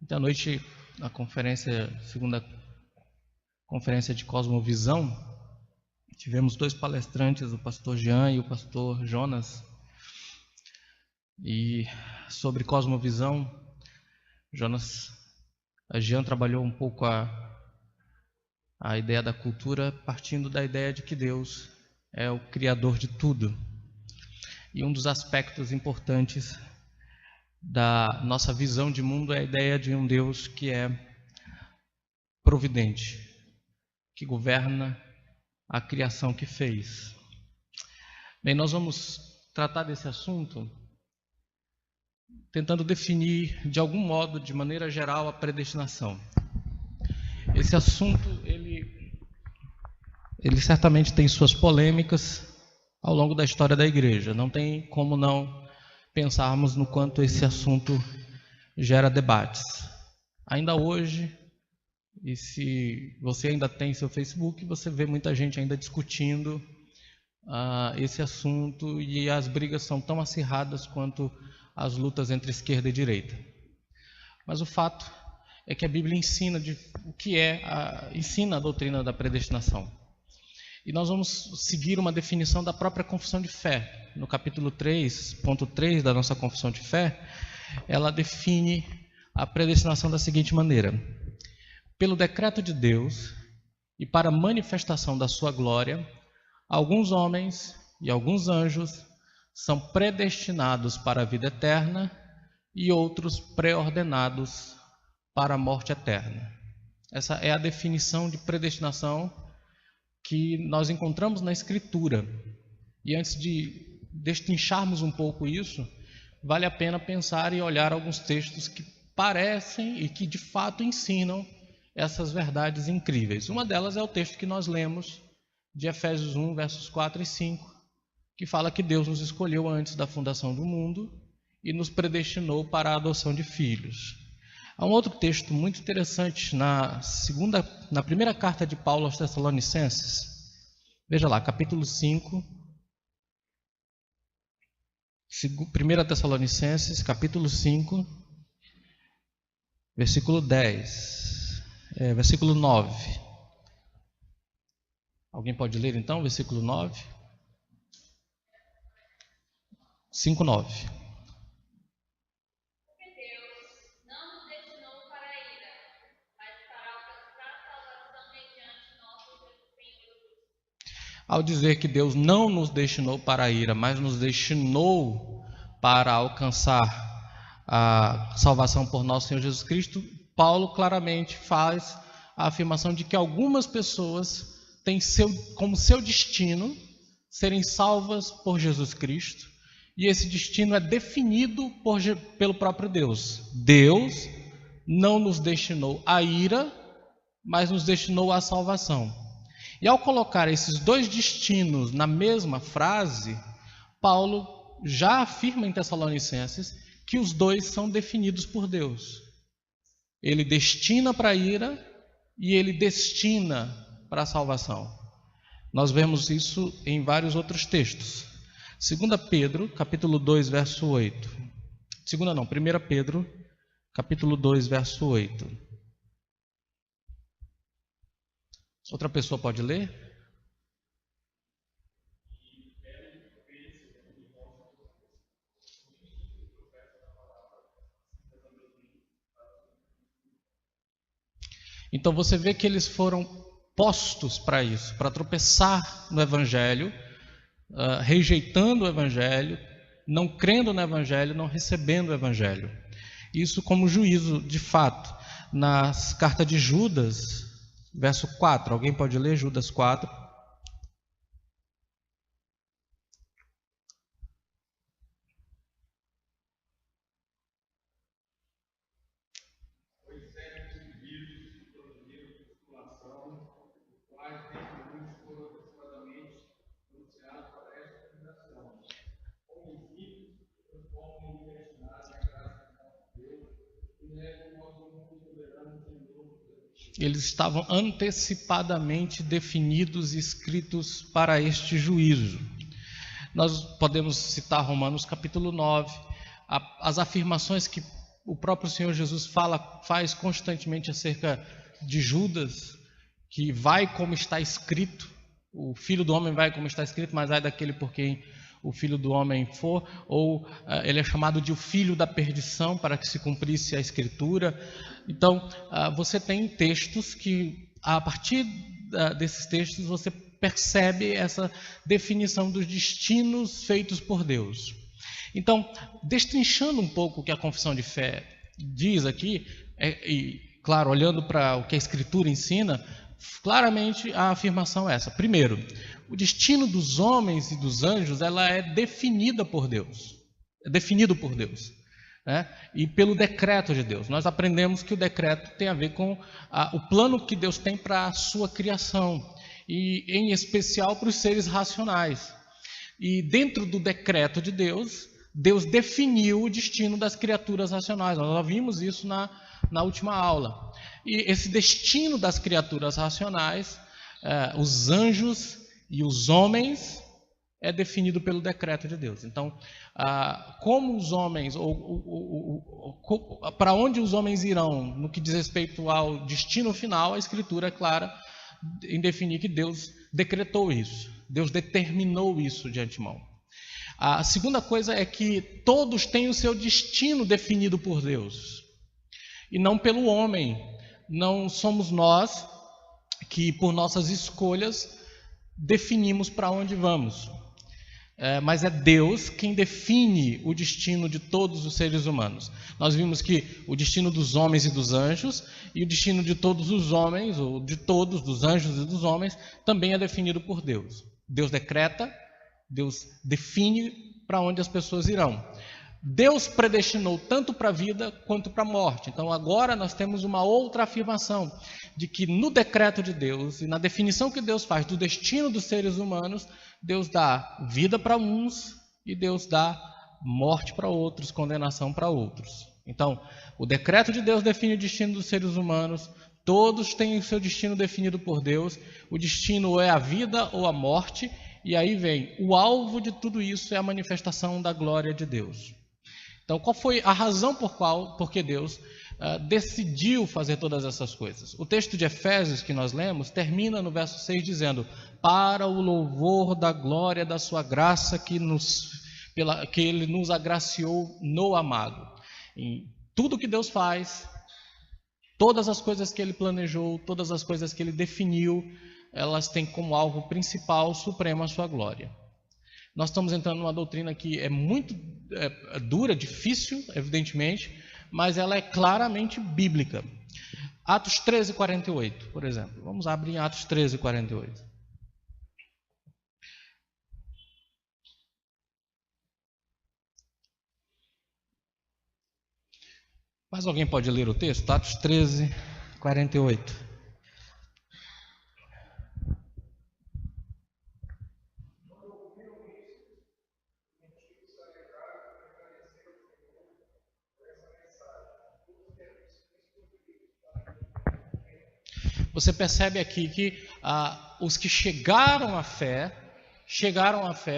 Ontem à noite, na segunda conferência de Cosmovisão, tivemos dois palestrantes, o pastor Jean e o pastor Jonas. E sobre Cosmovisão, Jean trabalhou um pouco a ideia da cultura, partindo da ideia de que Deus é o criador de tudo. E um dos aspectos importantes da nossa visão de mundo é a ideia de um Deus que é providente, que governa a criação que fez. Bem, nós vamos tratar desse assunto tentando definir de algum modo, de maneira geral, a predestinação. Esse assunto, ele certamente tem suas polêmicas ao longo da história da igreja. Não tem como não pensarmos no quanto esse assunto gera debates. Ainda hoje, e se você ainda tem seu Facebook, você vê muita gente ainda discutindo esse assunto, e as brigas são tão acirradas quanto as lutas entre esquerda e direita. Mas o fato é que a Bíblia ensina ensina a doutrina da predestinação. E nós vamos seguir uma definição da própria confissão de fé. No capítulo 3.3 da nossa confissão de fé, ela define a predestinação da seguinte maneira: pelo decreto de Deus e para a manifestação da sua glória, alguns homens e alguns anjos são predestinados para a vida eterna e outros pré-ordenados para a morte eterna. Essa é a definição de predestinação que nós encontramos na Escritura. E antes de destrincharmos um pouco isso, vale a pena pensar e olhar alguns textos que parecem e que de fato ensinam essas verdades incríveis. Uma delas é o texto que nós lemos de Efésios 1, versos 4 e 5, que fala que Deus nos escolheu antes da fundação do mundo e nos predestinou para a adoção de filhos. Há um outro texto muito interessante na primeira carta de Paulo aos Tessalonicenses. Veja lá, capítulo 5, 1 Tessalonicenses, capítulo 5, versículo 10, versículo 9. Alguém pode ler então, versículo 9? 5, 9. Ao dizer que Deus não nos destinou para a ira, mas nos destinou para alcançar a salvação por nosso Senhor Jesus Cristo, Paulo claramente faz a afirmação de que algumas pessoas têm como seu destino serem salvas por Jesus Cristo, e esse destino é definido pelo próprio Deus. Deus não nos destinou à ira, mas nos destinou à salvação. E ao colocar esses dois destinos na mesma frase, Paulo já afirma em Tessalonicenses que os dois são definidos por Deus. Ele destina para a ira e ele destina para a salvação. Nós vemos isso em vários outros textos. 2 Pedro, capítulo 2, verso 8. 1 Pedro, capítulo 2, verso 8. Outra pessoa pode ler? Então você vê que eles foram postos para isso, para tropeçar no Evangelho, rejeitando o Evangelho, não crendo no Evangelho, não recebendo o Evangelho. Isso como juízo de fato. Nas cartas de Judas, verso 4, alguém pode ler Judas 4? Eles estavam antecipadamente definidos e escritos para este juízo. Nós podemos citar Romanos capítulo 9, as afirmações que o próprio Senhor Jesus faz constantemente acerca de Judas, que vai como está escrito, o Filho do Homem vai como está escrito, mas ai daquele por quem o Filho do Homem for, ou ele é chamado de o Filho da Perdição, para que se cumprisse a Escritura. Então, você tem textos que, a partir desses textos, você percebe essa definição dos destinos feitos por Deus. Então, destrinchando um pouco o que a confissão de fé diz aqui, e, claro, olhando para o que a Escritura ensina, claramente a afirmação é essa. Primeiro, o destino dos homens e dos anjos, ela é definida por Deus. É definido por Deus, né? E pelo decreto de Deus. Nós aprendemos que o decreto tem a ver com o plano que Deus tem para a sua criação, e em especial para os seres racionais. E dentro do decreto de Deus, Deus definiu o destino das criaturas racionais. Nós já vimos isso na última aula. E esse destino das criaturas racionais, os anjos e os homens, é definido pelo decreto de Deus. Então, como os homens, para onde os homens irão no que diz respeito ao destino final, a Escritura é clara em definir que Deus decretou isso. Deus determinou isso de antemão. A segunda coisa é que todos têm o seu destino definido por Deus, e não pelo homem. Não somos nós que, por nossas escolhas, definimos para onde vamos. Mas é Deus quem define o destino de todos os seres humanos. Nós vimos que o destino dos homens e dos anjos, e o destino de todos os homens, ou de todos, dos anjos e dos homens, também é definido por Deus. Deus decreta, Deus define para onde as pessoas irão. Deus predestinou tanto para a vida quanto para a morte. Então agora nós temos uma outra afirmação de que no decreto de Deus e na definição que Deus faz do destino dos seres humanos, Deus dá vida para uns e Deus dá morte para outros, condenação para outros. Então, o decreto de Deus define o destino dos seres humanos, todos têm o seu destino definido por Deus, o destino é a vida ou a morte, e aí vem, o alvo de tudo isso é a manifestação da glória de Deus. Então, qual foi a razão por que Deus decidiu fazer todas essas coisas? O texto de Efésios que nós lemos termina no verso 6 dizendo: para o louvor da glória da sua graça que Ele nos agraciou no amado. Em tudo que Deus faz, todas as coisas que Ele planejou, todas as coisas que Ele definiu, elas têm como alvo principal, supremo, a sua glória. Nós estamos entrando numa doutrina que é muito dura, difícil, evidentemente, mas ela é claramente bíblica. Atos 13, 48, por exemplo. Vamos abrir em Atos 13, 48. Mais alguém pode ler o texto? Atos 13, 48. Você percebe aqui que os que chegaram à fé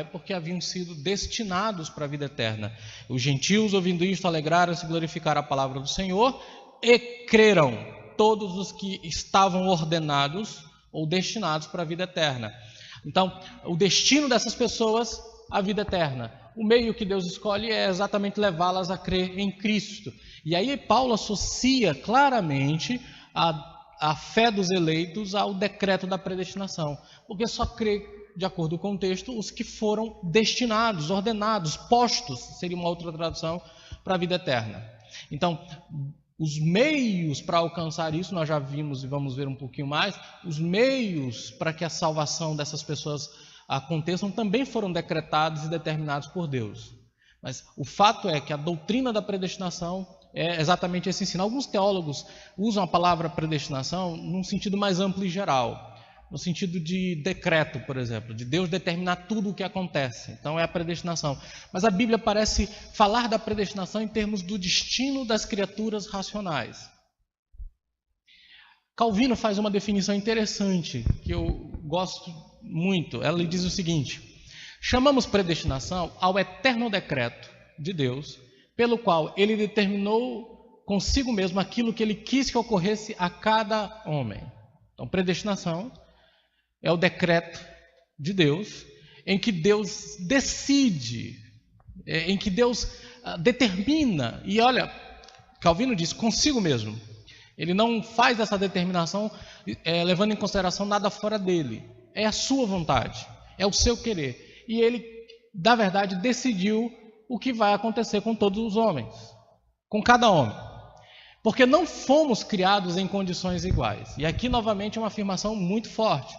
porque haviam sido destinados para a vida eterna. Os gentios, ouvindo isto, alegraram-se e glorificaram a palavra do Senhor e creram, todos os que estavam ordenados ou destinados para a vida eterna. Então, o destino dessas pessoas, a vida eterna. O meio que Deus escolhe é exatamente levá-las a crer em Cristo. E aí Paulo associa claramente a fé dos eleitos ao decreto da predestinação, porque só crê, de acordo com o texto, os que foram destinados, ordenados, postos, seria uma outra tradução, para a vida eterna. Então, os meios para alcançar isso, nós já vimos e vamos ver um pouquinho mais, os meios para que a salvação dessas pessoas aconteçam também foram decretados e determinados por Deus. Mas o fato é que a doutrina da predestinação é exatamente esse ensino. Alguns teólogos usam a palavra predestinação num sentido mais amplo e geral, no sentido de decreto, por exemplo, de Deus determinar tudo o que acontece. Então é a predestinação. Mas a Bíblia parece falar da predestinação em termos do destino das criaturas racionais. Calvino faz uma definição interessante, que eu gosto muito. Ela diz o seguinte: chamamos predestinação ao eterno decreto de Deus, pelo qual ele determinou consigo mesmo aquilo que ele quis que ocorresse a cada homem. Então, predestinação é o decreto de Deus, em que Deus decide, em que Deus determina. E olha, Calvino diz, consigo mesmo. Ele não faz essa determinação levando em consideração nada fora dele. É a sua vontade, é o seu querer. E ele, na verdade, decidiu o que vai acontecer com todos os homens, com cada homem. Porque não fomos criados em condições iguais. E aqui, novamente, é uma afirmação muito forte,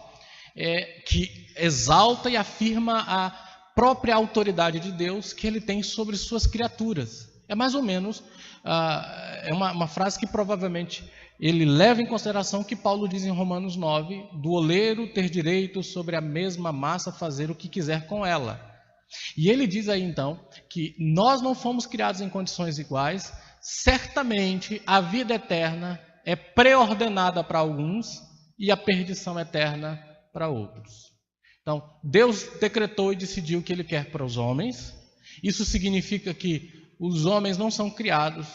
que exalta e afirma a própria autoridade de Deus que ele tem sobre suas criaturas. É mais ou menos uma frase que provavelmente ele leva em consideração o que Paulo diz em Romanos 9, do oleiro ter direito sobre a mesma massa fazer o que quiser com ela. E ele diz aí então que nós não fomos criados em condições iguais, certamente a vida eterna é pré-ordenada para alguns e a perdição eterna para outros. Então, Deus decretou e decidiu o que ele quer para os homens. Isso significa que os homens não são criados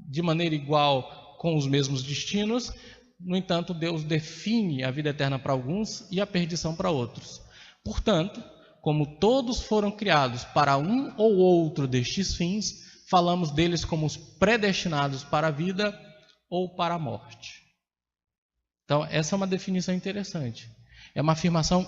de maneira igual com os mesmos destinos. No entanto, Deus define a vida eterna para alguns e a perdição para outros. Portanto, como todos foram criados para um ou outro destes fins, falamos deles como os predestinados para a vida ou para a morte. Então, essa é uma definição interessante. É uma afirmação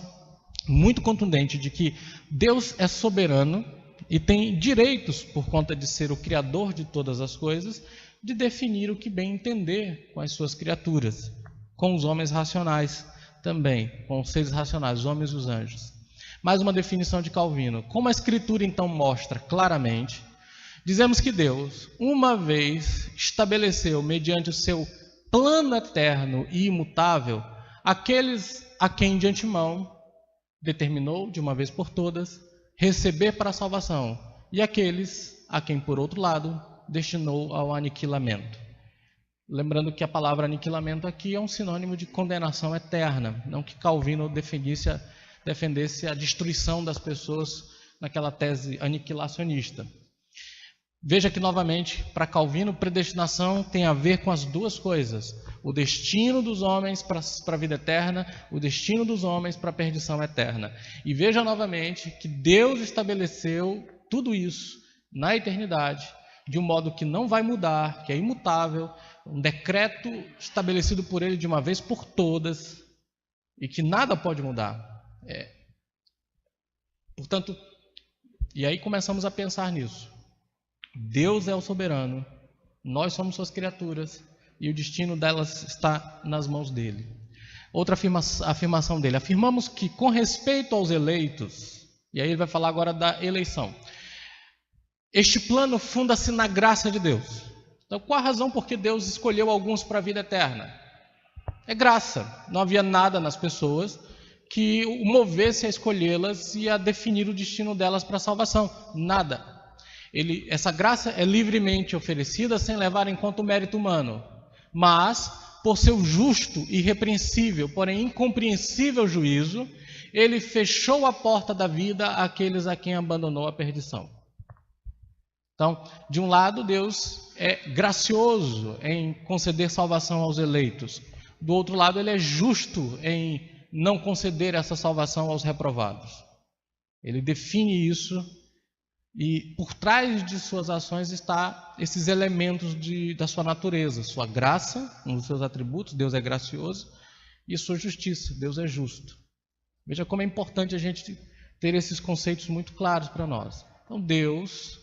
muito contundente de que Deus é soberano e tem direitos, por conta de ser o criador de todas as coisas, de definir o que bem entender com as suas criaturas, com os homens racionais também, com os seres racionais, os homens e os anjos. Mais uma definição de Calvino. Como a Escritura então mostra claramente, dizemos que Deus, uma vez estabeleceu, mediante o seu plano eterno e imutável, aqueles a quem de antemão determinou, de uma vez por todas, receber para a salvação, e aqueles a quem, por outro lado, destinou ao aniquilamento. Lembrando que a palavra aniquilamento aqui é um sinônimo de condenação eterna, não que Calvino defendesse a destruição das pessoas naquela tese aniquilacionista. Veja que, novamente, para Calvino, predestinação tem a ver com as duas coisas: o destino dos homens para a vida eterna, o destino dos homens para a perdição eterna. E veja novamente que Deus estabeleceu tudo isso na eternidade, de um modo que não vai mudar, que é imutável, um decreto estabelecido por Ele de uma vez por todas, e que nada pode mudar. Portanto, e aí começamos a pensar nisso. Deus é o soberano, nós somos suas criaturas e o destino delas está nas mãos dele. Outra afirmação dele: afirmamos que com respeito aos eleitos, e aí ele vai falar agora da eleição, este plano funda-se na graça de Deus. Então, qual a razão por que Deus escolheu alguns para a vida eterna? É graça. Não havia nada nas pessoas que o movesse a escolhê-las e a definir o destino delas para a salvação. Nada. Essa graça é livremente oferecida sem levar em conta o mérito humano. Mas, por seu justo, irrepreensível, porém incompreensível juízo, ele fechou a porta da vida àqueles a quem abandonou a perdição. Então, de um lado, Deus é gracioso em conceder salvação aos eleitos. Do outro lado, ele é justo em não conceder essa salvação aos reprovados. Ele define isso e por trás de suas ações está esses elementos da sua natureza, sua graça, um dos seus atributos, Deus é gracioso, e sua justiça, Deus é justo. Veja como é importante a gente ter esses conceitos muito claros para nós. Então Deus,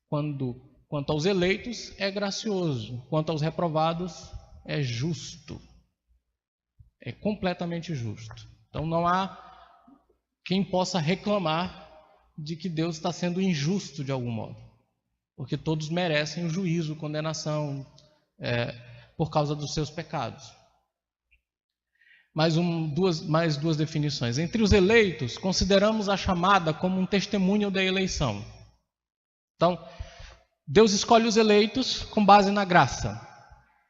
quanto aos eleitos, é gracioso, quanto aos reprovados, é justo. É completamente justo. Então não há quem possa reclamar de que Deus está sendo injusto de algum modo, porque todos merecem o juízo, condenação, por causa dos seus pecados. Mais duas definições. Entre os eleitos, consideramos a chamada como um testemunho da eleição. Então, Deus escolhe os eleitos com base na graça.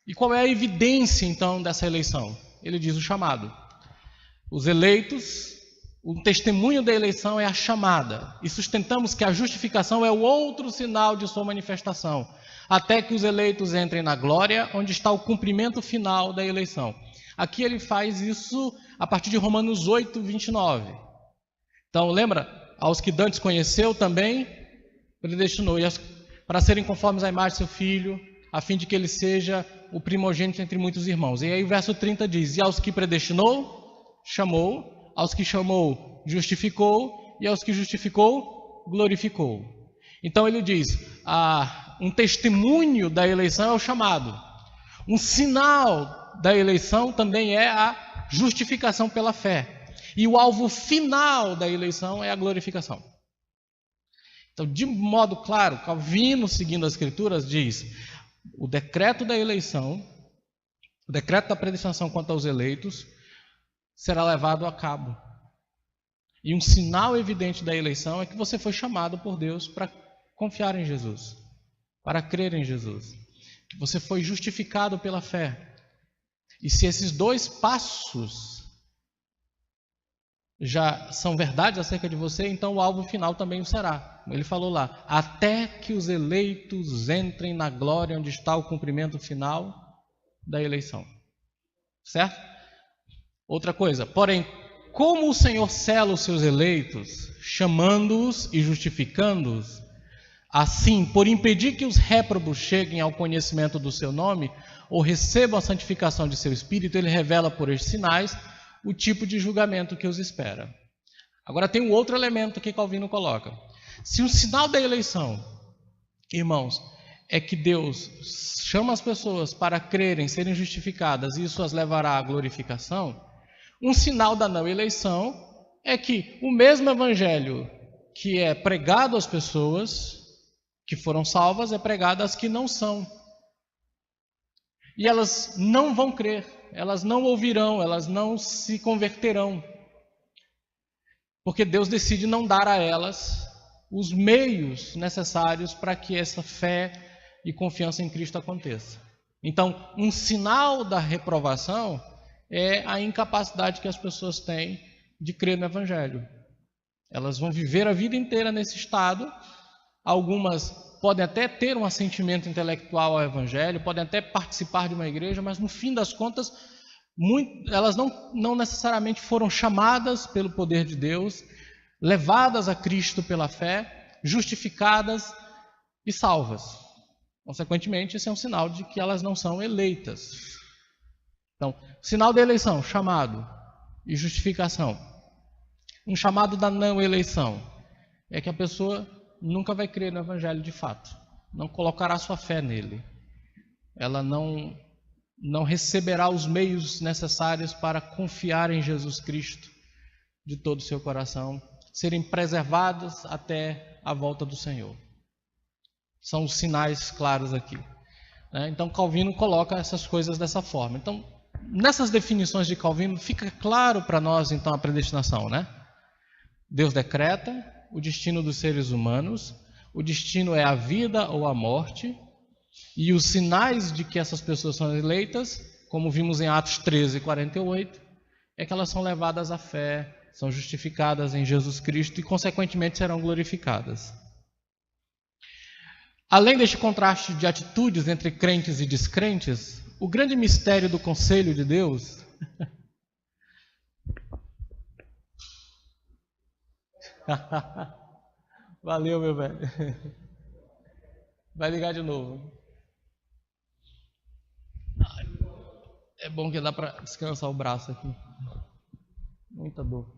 E qual é a evidência, então, dessa eleição? Ele diz o chamado. Os eleitos, o testemunho da eleição é a chamada. E sustentamos que a justificação é o outro sinal de sua manifestação. até que os eleitos entrem na glória, onde está o cumprimento final da eleição. Aqui ele faz isso a partir de Romanos 8, 29. Então, lembra? Aos que Dantes conheceu também, predestinou para serem conformes à imagem de seu filho, a fim de que ele seja o primogênito entre muitos irmãos. E aí o verso 30 diz: e aos que predestinou, chamou, aos que chamou, justificou, e aos que justificou, glorificou. Então ele diz, um testemunho da eleição é o chamado. Um sinal da eleição também é a justificação pela fé. E o alvo final da eleição é a glorificação. Então, de modo claro, Calvino, seguindo as Escrituras, diz: o decreto da eleição, o decreto da predestinação quanto aos eleitos, será levado a cabo. E um sinal evidente da eleição é que você foi chamado por Deus para confiar em Jesus, para crer em Jesus, que você foi justificado pela fé. E se esses dois passos já são verdades acerca de você, então o alvo final também o será. Ele falou lá, até que os eleitos entrem na glória, onde está o cumprimento final da eleição. Certo? Outra coisa, porém, como o Senhor sela os seus eleitos, chamando-os e justificando-os, assim, por impedir que os réprobos cheguem ao conhecimento do seu nome, ou recebam a santificação de seu espírito, ele revela por estes sinais o tipo de julgamento que os espera. Agora tem um outro elemento que Calvino coloca. Se o sinal da eleição, irmãos, é que Deus chama as pessoas para crerem, serem justificadas, e isso as levará à glorificação, um sinal da não eleição é que o mesmo evangelho que é pregado às pessoas que foram salvas é pregado às que não são. E elas não vão crer, elas não ouvirão, elas não se converterão. Porque Deus decide não dar a elas os meios necessários para que essa fé e confiança em Cristo aconteça. Então, um sinal da reprovação é a incapacidade que as pessoas têm de crer no Evangelho. Elas vão viver a vida inteira nesse estado. Algumas podem até ter um assentimento intelectual ao Evangelho, podem até participar de uma igreja, mas no fim das contas, elas não necessariamente foram chamadas pelo poder de Deus, levadas a Cristo pela fé, justificadas e salvas. Consequentemente, esse é um sinal de que elas não são eleitas. Então, sinal da eleição, chamado e justificação. Um chamado da não eleição é que a pessoa nunca vai crer no Evangelho de fato, não colocará sua fé nele. Ela não receberá os meios necessários para confiar em Jesus Cristo de todo o seu coração, serem preservadas até a volta do Senhor. São os sinais claros aqui. Então Calvino coloca essas coisas dessa forma. Então, nessas definições de Calvino, fica claro para nós então a predestinação, né? Deus decreta o destino dos seres humanos, o destino é a vida ou a morte, e os sinais de que essas pessoas são eleitas, como vimos em Atos 13, 48, é que elas são levadas à fé, são justificadas em Jesus Cristo e, consequentemente, serão glorificadas. Além deste contraste de atitudes entre crentes e descrentes, o grande mistério do conselho de Deus valeu, meu velho. Vai ligar de novo. É bom que dá para descansar o braço aqui. Muita dor.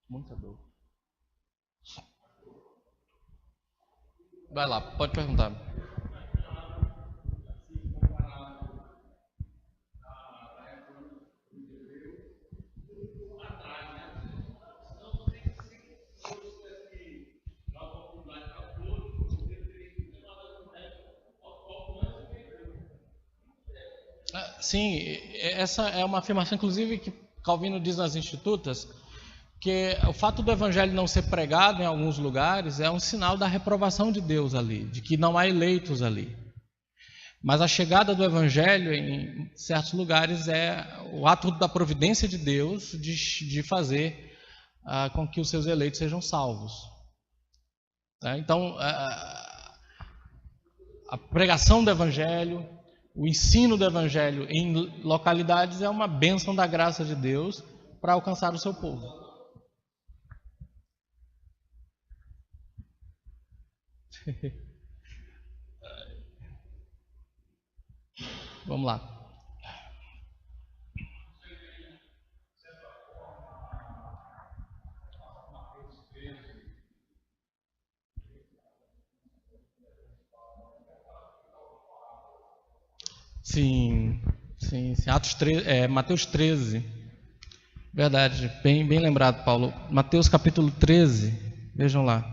Muita dor. Vai lá, pode perguntar. Sim, essa é uma afirmação, inclusive, que Calvino diz nas Institutas, que o fato do evangelho não ser pregado em alguns lugares é um sinal da reprovação de Deus ali, de que não há eleitos ali. Mas a chegada do Evangelho em certos lugares é o ato da providência de Deus de fazer com que os seus eleitos sejam salvos. Tá? Então, a pregação do Evangelho, o ensino do Evangelho em localidades é uma bênção da graça de Deus para alcançar o seu povo. Vamos lá. Sim. Atos 13, Mateus 13. Verdade, bem lembrado, Paulo. Mateus capítulo 13, vejam lá.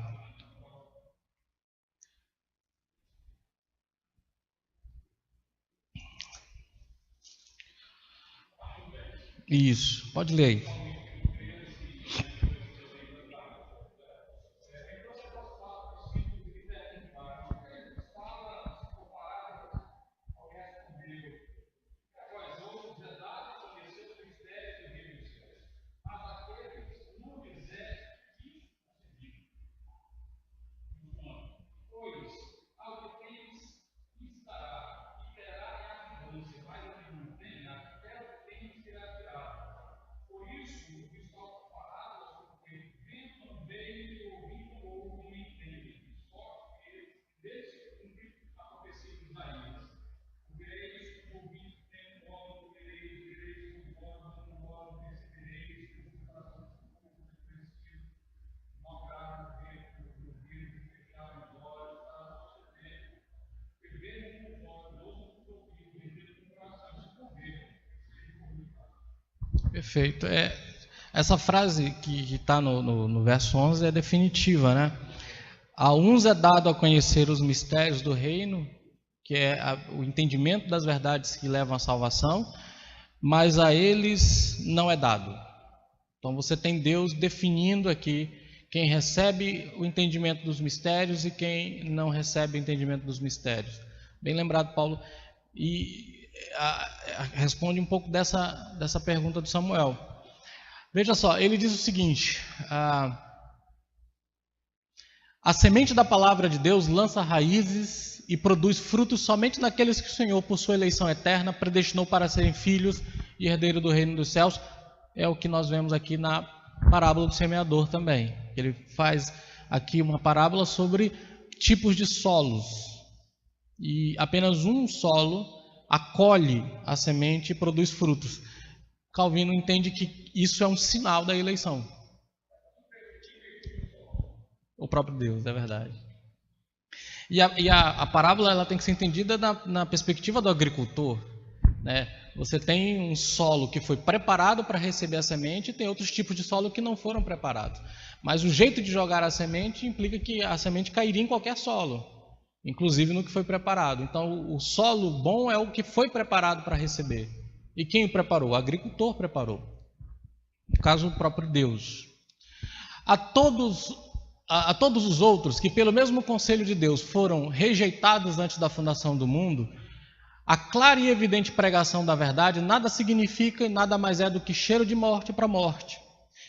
Isso, pode ler aí. Perfeito. Essa frase que está no verso 11 é definitiva, né? A uns é dado a conhecer os mistérios do reino, que é o entendimento das verdades que levam à salvação, mas a eles não é dado. Então você tem Deus definindo aqui quem recebe o entendimento dos mistérios e quem não recebe o entendimento dos mistérios. Bem lembrado, Paulo. E responde um pouco dessa pergunta do Samuel. Veja só, ele diz o seguinte: a semente da palavra de Deus lança raízes e produz frutos somente naqueles que o Senhor, por sua eleição eterna, predestinou para serem filhos e herdeiros do reino dos céus. É o que nós vemos aqui na parábola do semeador também. Ele faz aqui uma parábola sobre tipos de solos. E apenas um solo acolhe a semente e produz frutos. Calvino entende que isso é um sinal da eleição. O próprio Deus, é verdade. E a parábola ela tem que ser entendida na perspectiva do agricultor, né? Você tem um solo que foi preparado para receber a semente e tem outros tipos de solo que não foram preparados. Mas o jeito de jogar a semente implica que a semente cairia em qualquer solo, inclusive no que foi preparado. Então, o solo bom é o que foi preparado para receber. E quem o preparou? O agricultor preparou. No caso, o próprio Deus. A todos os outros que, pelo mesmo conselho de Deus, foram rejeitados antes da fundação do mundo, a clara e evidente pregação da verdade nada significa e nada mais é do que cheiro de morte para morte.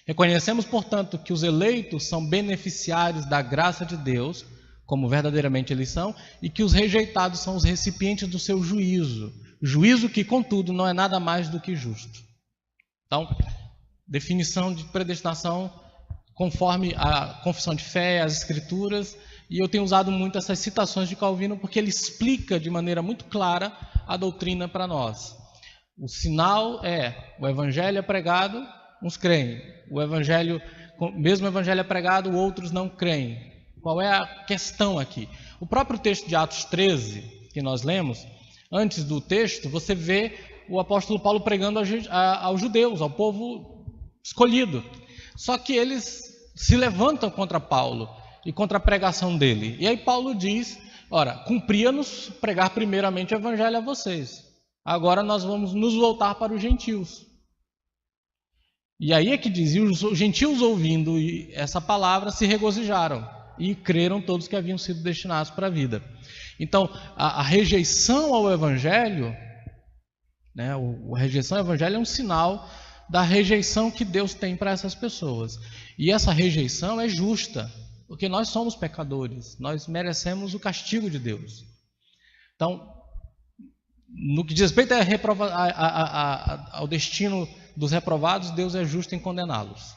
Reconhecemos, portanto, que os eleitos são beneficiários da graça de Deus, como verdadeiramente eles são, e que os rejeitados são os recipientes do seu juízo. Juízo que, contudo, não é nada mais do que justo. Então, definição de predestinação conforme a confissão de fé, as escrituras, e eu tenho usado muito essas citações de Calvino porque ele explica de maneira muito clara a doutrina para nós. O sinal é, o evangelho é pregado, uns creem. Mesmo o evangelho é pregado, outros não creem. Qual é a questão aqui? O próprio texto de Atos 13, que nós lemos, antes do texto, você vê o apóstolo Paulo pregando aos judeus, ao povo escolhido. Só que eles se levantam contra Paulo e contra a pregação dele. E aí Paulo diz, ora, cumpria-nos pregar primeiramente o evangelho a vocês. Agora nós vamos nos voltar para os gentios. E aí é que diz, e os gentios ouvindo essa palavra se regozijaram. e creram todos que haviam sido destinados para a vida. Então, a rejeição ao Evangelho, né, a rejeição ao Evangelho é um sinal da rejeição que Deus tem para essas pessoas. E essa rejeição é justa, porque nós somos pecadores, nós merecemos o castigo de Deus. Então, no que diz respeito ao destino dos reprovados, Deus é justo em condená-los.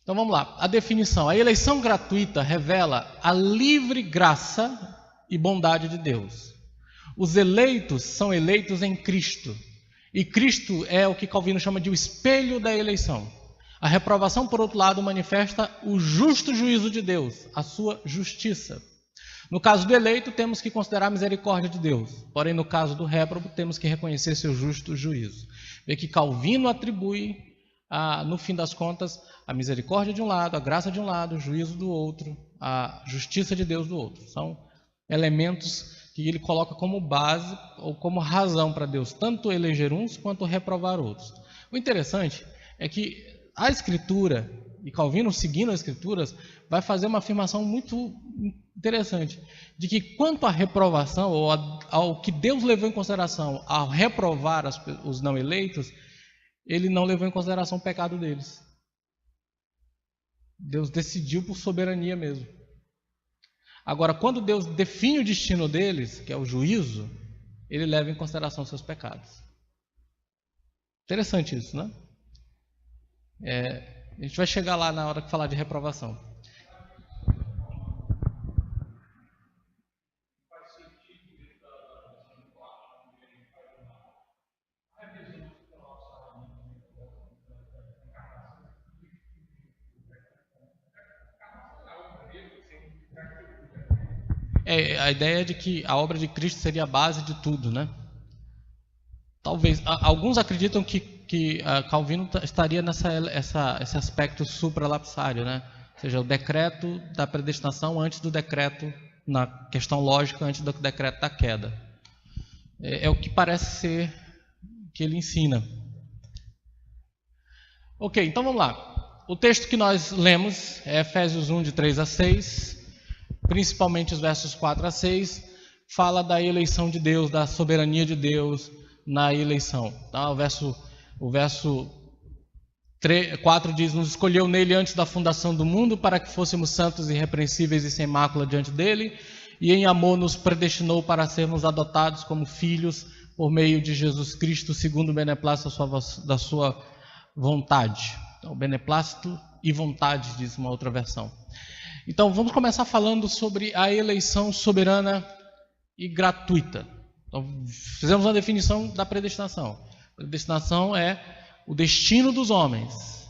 Então vamos lá, a definição. A eleição gratuita revela a livre graça e bondade de Deus. Os eleitos são eleitos em Cristo. E Cristo é o que Calvino chama de o espelho da eleição. A reprovação, por outro lado, manifesta o justo juízo de Deus, a sua justiça. No caso do eleito, temos que considerar a misericórdia de Deus. Porém, no caso do réprobo, temos que reconhecer seu justo juízo. Vê que Calvino atribui, no fim das contas, a misericórdia de um lado, a graça de um lado, o juízo do outro, a justiça de Deus do outro. São elementos que ele coloca como base ou como razão para Deus tanto eleger uns quanto reprovar outros. O interessante é que a Escritura, e Calvino seguindo as Escrituras, vai fazer uma afirmação muito interessante, de que quanto à reprovação, ou ao que Deus levou em consideração ao reprovar os não eleitos, ele não levou em consideração o pecado deles. Deus decidiu por soberania mesmo. Agora, quando Deus define o destino deles, que é o juízo, ele leva em consideração seus pecados. Interessante isso, né? A gente vai chegar lá na hora que falar de reprovação. A ideia é de que a obra de Cristo seria a base de tudo, né? Talvez, alguns acreditam que Calvino estaria esse aspecto supralapsário, né? Ou seja, o decreto da predestinação antes do decreto, na questão lógica, antes do decreto da queda. É o que parece ser que ele ensina. Ok, então vamos lá. O texto que nós lemos é Efésios 1, de 3 a 6, principalmente os versos 4 a 6, fala da eleição de Deus, da soberania de Deus na eleição. Tá? O verso 4 diz: nos escolheu nele antes da fundação do mundo para que fôssemos santos, irrepreensíveis e sem mácula diante dele, e em amor nos predestinou para sermos adotados como filhos por meio de Jesus Cristo, segundo o beneplácito da sua vontade. Então, beneplácito e vontade, diz uma outra versão. Então, vamos começar falando sobre a eleição soberana e gratuita. Então, fizemos uma definição da predestinação. Predestinação é o destino dos homens.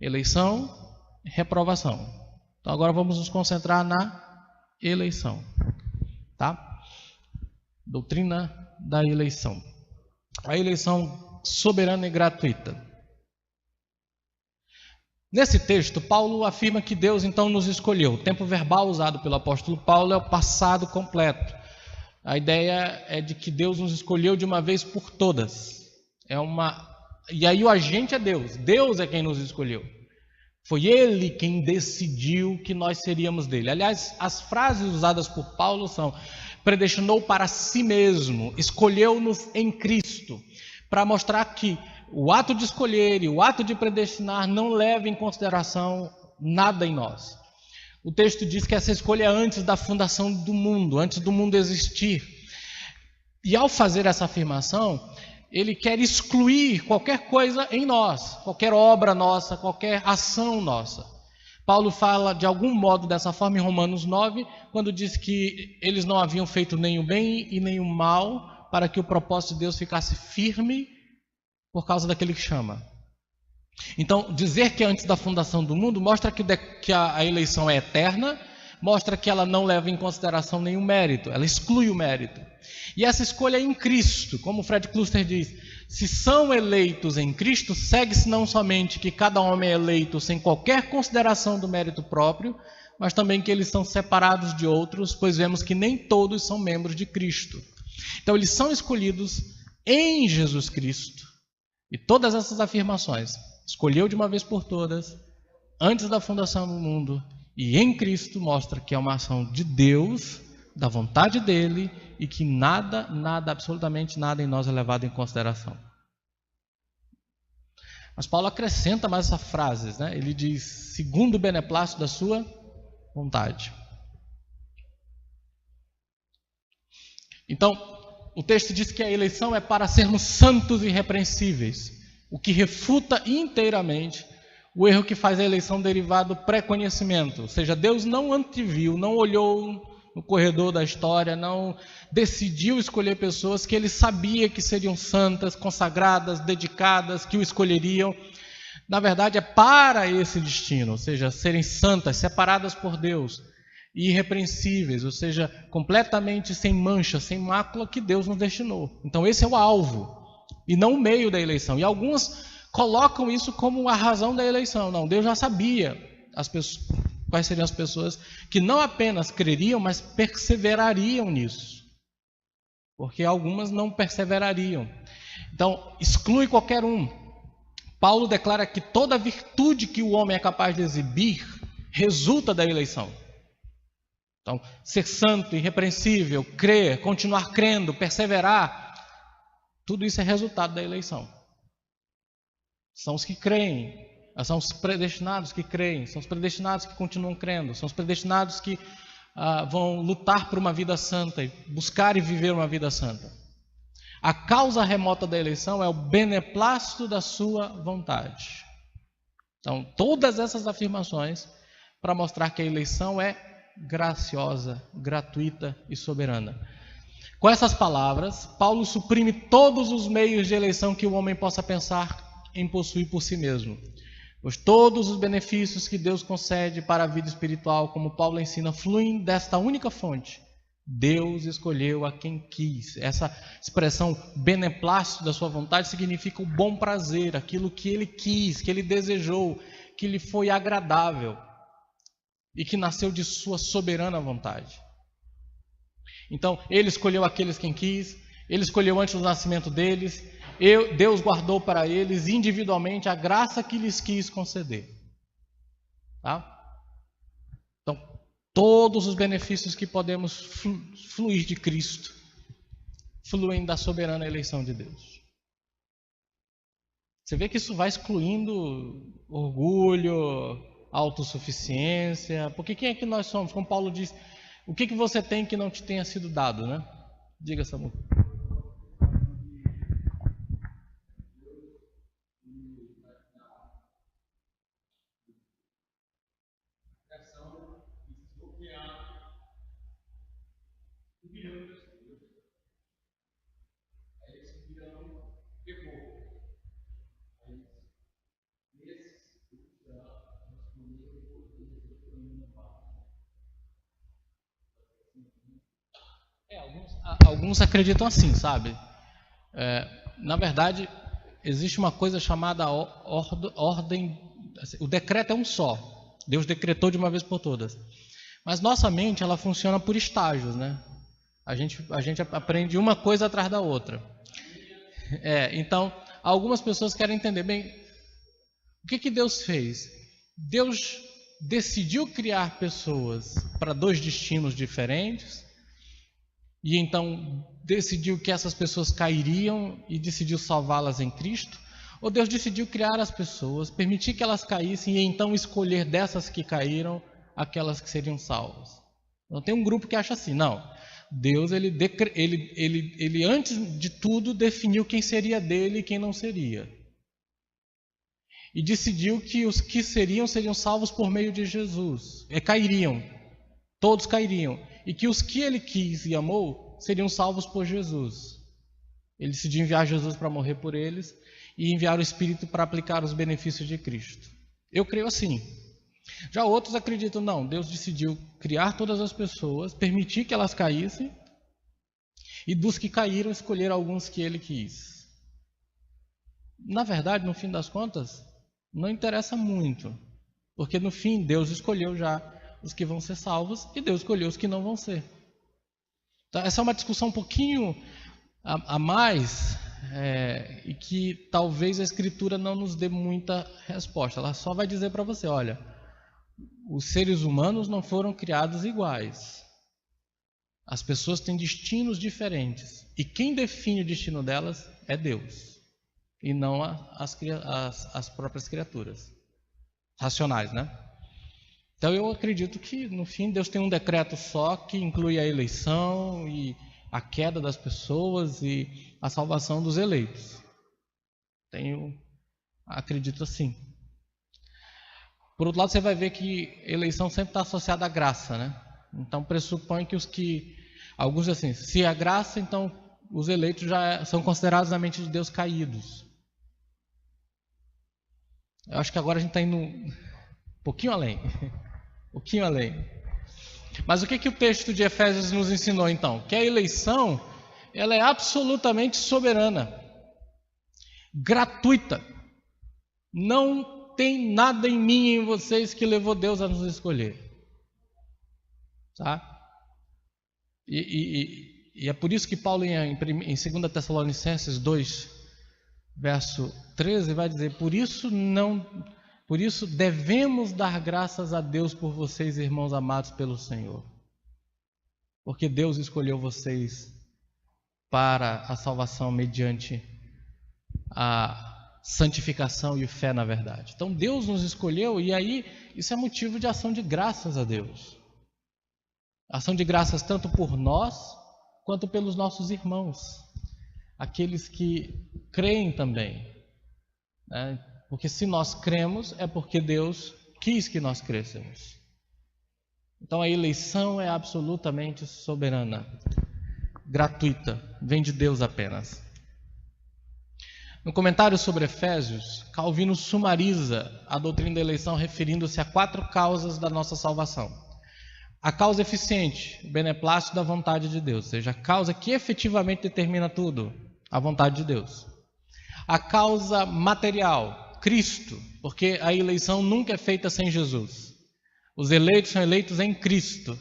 Eleição e reprovação. Então, agora vamos nos concentrar na eleição. Tá? Doutrina da eleição. A eleição soberana e gratuita. Nesse texto, Paulo afirma que Deus então nos escolheu. O tempo verbal usado pelo apóstolo Paulo é o passado completo. A ideia é de que Deus nos escolheu de uma vez por todas. E aí o agente é Deus. Deus é quem nos escolheu. Foi Ele quem decidiu que nós seríamos dele. Aliás, as frases usadas por Paulo são: predestinou para si mesmo, escolheu-nos em Cristo, para mostrar que o ato de escolher e o ato de predestinar não leva em consideração nada em nós. O texto diz que essa escolha é antes da fundação do mundo, antes do mundo existir. E ao fazer essa afirmação, ele quer excluir qualquer coisa em nós, qualquer obra nossa, qualquer ação nossa. Paulo fala de algum modo dessa forma em Romanos 9, quando diz que eles não haviam feito nem o bem e nem o mal, para que o propósito de Deus ficasse firme por causa daquele que chama. Então, dizer que é antes da fundação do mundo mostra que a eleição é eterna, mostra que ela não leva em consideração nenhum mérito, ela exclui o mérito. E essa escolha é em Cristo, como Fred Kluster diz: se são eleitos em Cristo, segue-se não somente que cada homem é eleito sem qualquer consideração do mérito próprio, mas também que eles são separados de outros, pois vemos que nem todos são membros de Cristo. Então, eles são escolhidos em Jesus Cristo. E todas essas afirmações, escolheu de uma vez por todas, antes da fundação do mundo e em Cristo mostra que é uma ação de Deus, da vontade dele, e que nada, absolutamente nada em nós é levado em consideração. Mas Paulo acrescenta mais essa frase, né? Ele diz, segundo o beneplácito da sua vontade. Então, o texto diz que a eleição é para sermos santos e irrepreensíveis, o que refuta inteiramente o erro que faz a eleição derivar do pré-conhecimento. Ou seja, Deus não anteviu, não olhou no corredor da história, não decidiu escolher pessoas que ele sabia que seriam santas, consagradas, dedicadas, que o escolheriam. Na verdade, é para esse destino, ou seja, serem santas, separadas por Deus, e irrepreensíveis, ou seja, completamente sem mancha, sem mácula, que Deus nos destinou. Então esse é o alvo, e não o meio da eleição. E alguns colocam isso como a razão da eleição. Não, Deus já sabia quais seriam as pessoas que não apenas creriam, mas perseverariam nisso. Porque algumas não perseverariam. Então, exclui qualquer um. Paulo declara que toda virtude que o homem é capaz de exibir resulta da eleição. Então, ser santo, irrepreensível, crer, continuar crendo, perseverar, tudo isso é resultado da eleição. São os que creem, são os predestinados que creem, são os predestinados que continuam crendo, são os predestinados que vão lutar por uma vida santa e buscar e viver uma vida santa. A causa remota da eleição é o beneplácito da sua vontade. Então, todas essas afirmações para mostrar que a eleição é graciosa, gratuita e soberana. Com essas palavras, Paulo suprime todos os meios de eleição que o homem possa pensar em possuir por si mesmo. Pois todos os benefícios que Deus concede para a vida espiritual, como Paulo ensina, fluem desta única fonte. Deus escolheu a quem quis. Essa expressão beneplácito da sua vontade significa o bom prazer, aquilo que ele quis, que ele desejou, que lhe foi agradável e que nasceu de sua soberana vontade. Então, ele escolheu aqueles quem quis, ele escolheu antes do nascimento deles, Deus guardou para eles individualmente a graça que lhes quis conceder. Tá? Então, todos os benefícios que podemos fluir de Cristo fluem da soberana eleição de Deus. Você vê que isso vai excluindo orgulho, autossuficiência, porque quem é que nós somos? Como Paulo diz, o que você tem que não te tenha sido dado, né? Diga, Samuel. Alguns acreditam assim, sabe? Na verdade, existe uma coisa chamada ordem. O decreto é um só. Deus decretou de uma vez por todas. Mas nossa mente, ela funciona por estágios, né? A gente aprende uma coisa atrás da outra. Então, algumas pessoas querem entender bem o que Deus fez. Deus decidiu criar pessoas para dois destinos diferentes. E então decidiu que essas pessoas cairiam e decidiu salvá-las em Cristo? Ou Deus decidiu criar as pessoas, permitir que elas caíssem e então escolher dessas que caíram aquelas que seriam salvas? Então tem um grupo que acha assim, não. Deus ele antes de tudo definiu quem seria dele e quem não seria. E decidiu que os que seriam salvos por meio de Jesus. Cairiam, todos cairiam. E que os que ele quis e amou seriam salvos por Jesus. Ele decidiu enviar Jesus para morrer por eles e enviar o Espírito para aplicar os benefícios de Cristo. Eu creio assim. Já outros acreditam, não, Deus decidiu criar todas as pessoas, permitir que elas caíssem e dos que caíram escolher alguns que ele quis. Na verdade, no fim das contas, não interessa muito, porque no fim Deus escolheu já os que vão ser salvos e Deus escolheu os que não vão ser. Então, essa é uma discussão um pouquinho a mais e que talvez a Escritura não nos dê muita resposta. Ela só vai dizer para você, olha, os seres humanos não foram criados iguais. As pessoas têm destinos diferentes. E quem define o destino delas é Deus. E não as próprias criaturas. Racionais, né? Então eu acredito que, no fim, Deus tem um decreto só que inclui a eleição e a queda das pessoas e a salvação dos eleitos. Acredito assim. Por outro lado, você vai ver que eleição sempre está associada à graça, né? Então pressupõe que alguns dizem assim, se é graça, então os eleitos já são considerados na mente de Deus caídos. Eu acho que agora a gente está indo um pouquinho além. Um pouquinho além. Mas o que o texto de Efésios nos ensinou então? Que a eleição, ela é absolutamente soberana, gratuita. Não tem nada em mim e em vocês que levou Deus a nos escolher. Tá? E é por isso que Paulo em 2 Tessalonicenses 2, verso 13, vai dizer, por isso devemos dar graças a Deus por vocês, irmãos amados pelo Senhor. Porque Deus escolheu vocês para a salvação mediante a santificação e fé na verdade. Então Deus nos escolheu e aí isso é motivo de ação de graças a Deus. Ação de graças tanto por nós quanto pelos nossos irmãos. Aqueles que creem também, né? Porque se nós cremos, é porque Deus quis que nós crescemos. Então a eleição é absolutamente soberana, gratuita, vem de Deus apenas. No comentário sobre Efésios, Calvino sumariza a doutrina da eleição referindo-se a 4 causas da nossa salvação. A causa eficiente, o beneplácito da vontade de Deus, ou seja, a causa que efetivamente determina tudo, a vontade de Deus. A causa material, Cristo, porque a eleição nunca é feita sem Jesus. Os eleitos são eleitos em Cristo,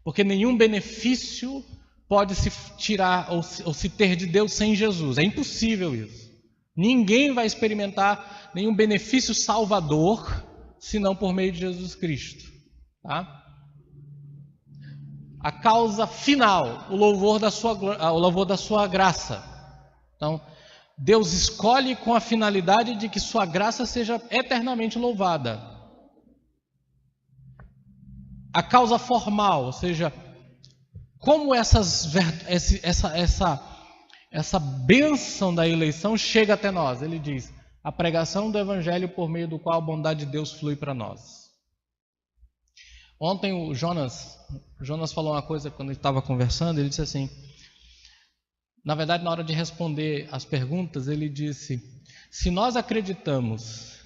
porque nenhum benefício pode se tirar ou se ter de Deus sem Jesus. É impossível isso. Ninguém vai experimentar nenhum benefício salvador senão por meio de Jesus Cristo. Tá? A causa final, o louvor da sua graça. Então, Deus escolhe com a finalidade de que sua graça seja eternamente louvada. A causa formal, ou seja, como essa bênção da eleição chega até nós. Ele diz, a pregação do Evangelho por meio do qual a bondade de Deus flui para nós. Ontem o Jonas falou uma coisa quando ele estava conversando, ele disse assim, na verdade na hora de responder as perguntas, ele disse, se nós acreditamos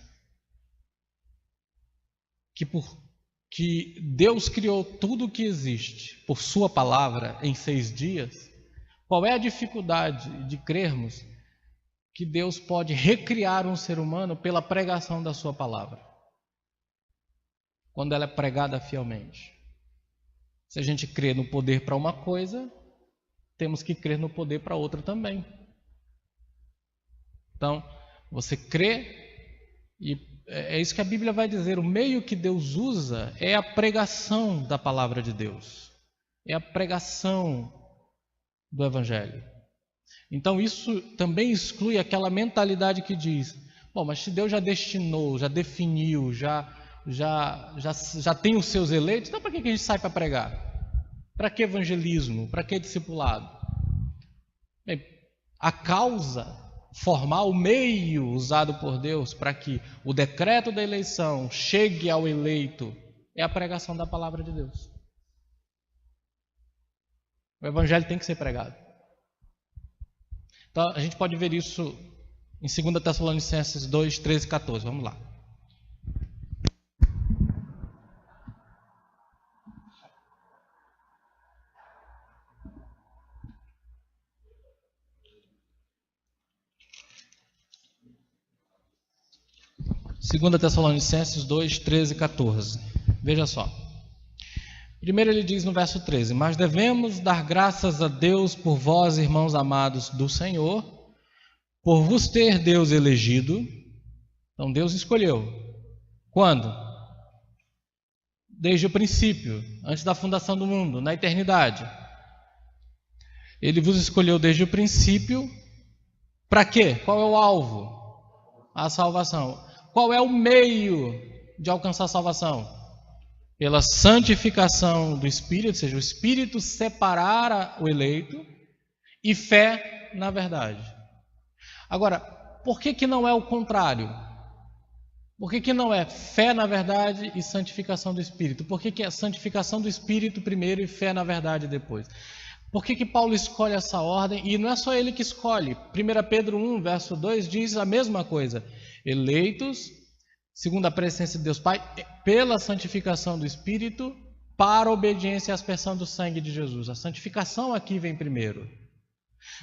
que Deus criou tudo o que existe por sua palavra em 6 dias, qual é a dificuldade de crermos que Deus pode recriar um ser humano pela pregação da sua palavra? Quando ela é pregada fielmente. Se a gente crê no poder para uma coisa, temos que crer no poder para outra também. Então, você crê, e é isso que a Bíblia vai dizer, o meio que Deus usa é a pregação da palavra de Deus. É a pregação do Evangelho. Então isso também exclui aquela mentalidade que diz, bom, mas se Deus já destinou, já definiu, já tem os seus eleitos, então para que a gente sai para pregar? Para que evangelismo? Para que discipulado? Bem, a causa formal, o meio usado por Deus para que o decreto da eleição chegue ao eleito é a pregação da palavra de Deus. O evangelho tem que ser pregado. Então a gente pode ver isso em 2 Tessalonicenses 2, 13 e 14. Vamos lá. Segunda Tessalonicenses 2, 13 e 14. Veja só. Primeiro ele diz no verso 13, mas devemos dar graças a Deus por vós, irmãos amados do Senhor, por vos ter Deus elegido. Então Deus escolheu. Quando? Desde o princípio, antes da fundação do mundo, na eternidade. Ele vos escolheu desde o princípio. Para quê? Qual é o alvo? A salvação. Qual é o meio de alcançar a salvação? Pela santificação do Espírito, ou seja, o Espírito separar o eleito, e fé na verdade. Agora, por que não é o contrário? Por que não é fé na verdade e santificação do Espírito? Por que é santificação do Espírito primeiro e fé na verdade depois? Por que Paulo escolhe essa ordem? E não é só ele que escolhe. 1 Pedro 1, verso 2 diz a mesma coisa. Eleitos, segundo a presença de Deus Pai, pela santificação do Espírito, para a obediência e aspersão do sangue de Jesus. A santificação aqui vem primeiro.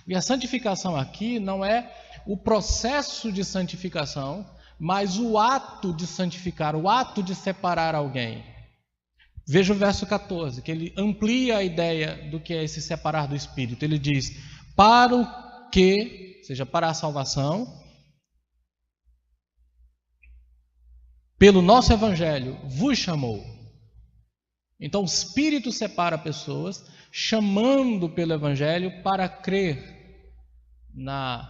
E a santificação aqui não é o processo de santificação, mas o ato de santificar, o ato de separar alguém. Veja o verso 14, que ele amplia a ideia do que é esse separar do Espírito. Ele diz, para o que, ou seja, para a salvação, pelo nosso Evangelho, vos chamou. Então o Espírito separa pessoas, chamando pelo Evangelho para crer na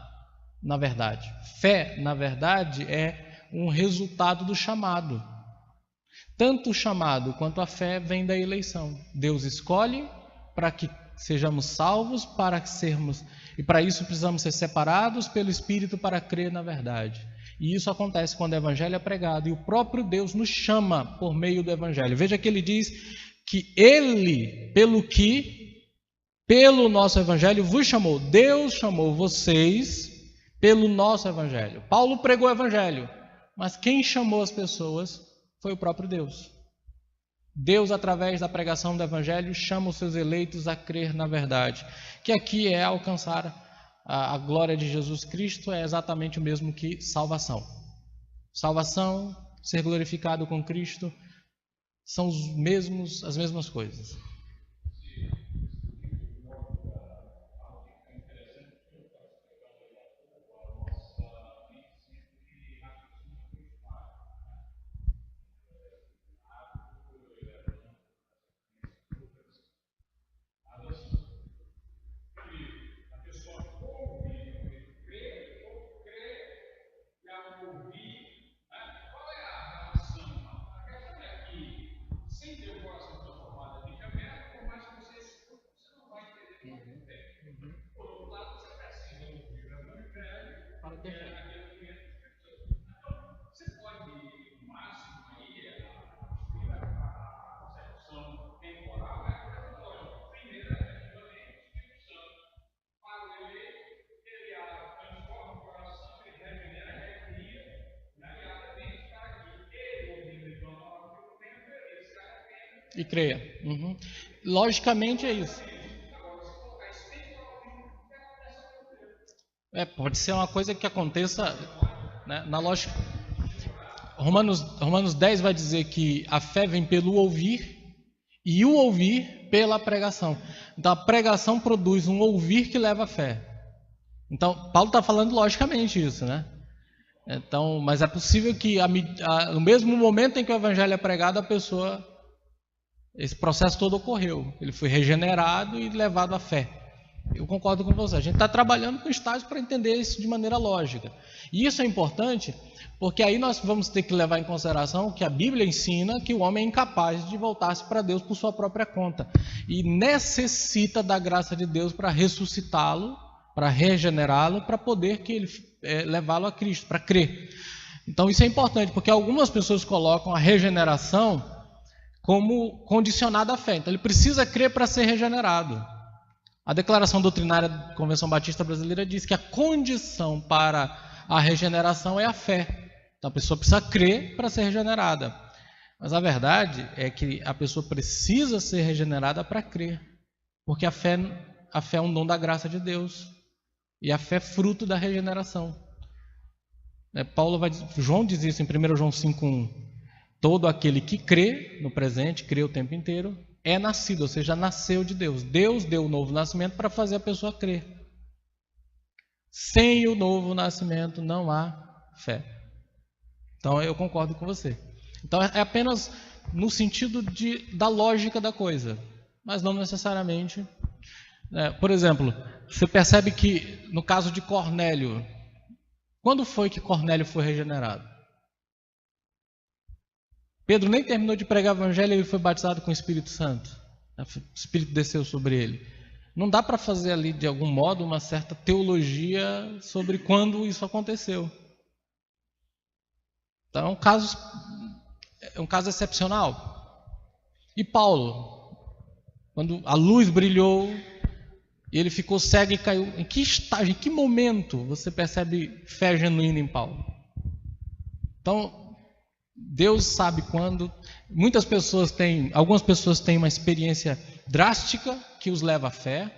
verdade. Fé, na verdade, é um resultado do chamado. Tanto o chamado quanto a fé vem da eleição. Deus escolhe para que sejamos salvos, e para isso precisamos ser separados pelo Espírito para crer na verdade. E isso acontece quando o Evangelho é pregado, e o próprio Deus nos chama por meio do Evangelho. Veja que ele diz que ele, pelo nosso Evangelho, vos chamou. Deus chamou vocês pelo nosso Evangelho. Paulo pregou o Evangelho, mas quem chamou as pessoas foi o próprio Deus. Deus, através da pregação do Evangelho, chama os seus eleitos a crer na verdade. Que aqui é alcançar a glória de Jesus Cristo, é exatamente o mesmo que salvação. Salvação, ser glorificado com Cristo, são as mesmas coisas. E creia. Logicamente é isso. Pode ser uma coisa que aconteça, né, na lógica. Romanos 10 vai dizer que a fé vem pelo ouvir e o ouvir pela pregação. Então a pregação produz um ouvir que leva à fé. Então Paulo está falando logicamente isso, né? Então, mas é possível que no mesmo momento em que o evangelho é pregado, esse processo todo ocorreu. Ele foi regenerado e levado à fé. Eu concordo com você. A gente está trabalhando com estágios para entender isso de maneira lógica. E isso é importante, porque aí nós vamos ter que levar em consideração que a Bíblia ensina que o homem é incapaz de voltar-se para Deus por sua própria conta. E necessita da graça de Deus para ressuscitá-lo, para regenerá-lo, para poder levá-lo a Cristo, para crer. Então isso é importante, porque algumas pessoas colocam a regeneração como condicionada à fé. Então ele precisa crer para ser regenerado. A declaração doutrinária da Convenção Batista Brasileira diz que a condição para a regeneração é a fé. Então a pessoa precisa crer para ser regenerada. Mas a verdade é que a pessoa precisa ser regenerada para crer. Porque a fé é um dom da graça de Deus. E a fé é fruto da regeneração. João diz isso em 1 João 5,1. Todo aquele que crê no presente, crê o tempo inteiro, é nascido, ou seja, nasceu de Deus. Deus deu o novo nascimento para fazer a pessoa crer. Sem o novo nascimento não há fé. Então eu concordo com você. Então é apenas no sentido da lógica da coisa, mas não necessariamente. Por exemplo, você percebe que no caso de Cornélio, quando foi que Cornélio foi regenerado? Pedro nem terminou de pregar o evangelho e ele foi batizado com o Espírito Santo. O Espírito desceu sobre ele. Não dá para fazer ali, de algum modo, uma certa teologia sobre quando isso aconteceu. Então é um caso excepcional. E Paulo, quando a luz brilhou e ele ficou cego e caiu, em que estágio, em que momento você percebe fé genuína em Paulo? Então, Deus sabe quando. Algumas pessoas têm uma experiência drástica que os leva à fé,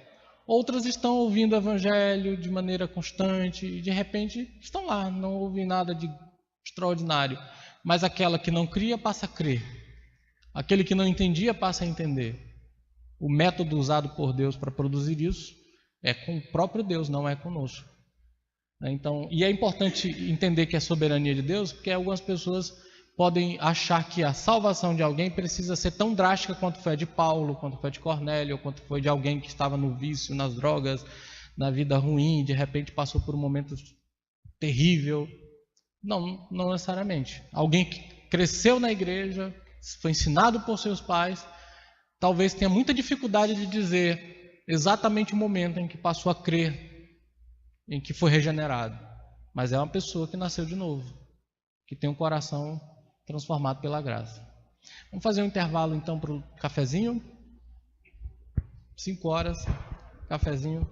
outras estão ouvindo o evangelho de maneira constante e de repente estão lá, não ouvem nada de extraordinário. Mas aquela que não cria passa a crer. Aquele que não entendia passa a entender. O método usado por Deus para produzir isso é com o próprio Deus, não é conosco. Então, e é importante entender que é soberania de Deus, porque algumas pessoas podem achar que a salvação de alguém precisa ser tão drástica quanto foi a de Paulo, quanto foi a de Cornélio, quanto foi de alguém que estava no vício, nas drogas, na vida ruim, de repente passou por um momento terrível. Não necessariamente. Alguém que cresceu na igreja, foi ensinado por seus pais, talvez tenha muita dificuldade de dizer exatamente o momento em que passou a crer, em que foi regenerado. Mas é uma pessoa que nasceu de novo, que tem um coração transformado pela graça. Vamos fazer um intervalo então para o cafezinho. 5 horas, cafezinho.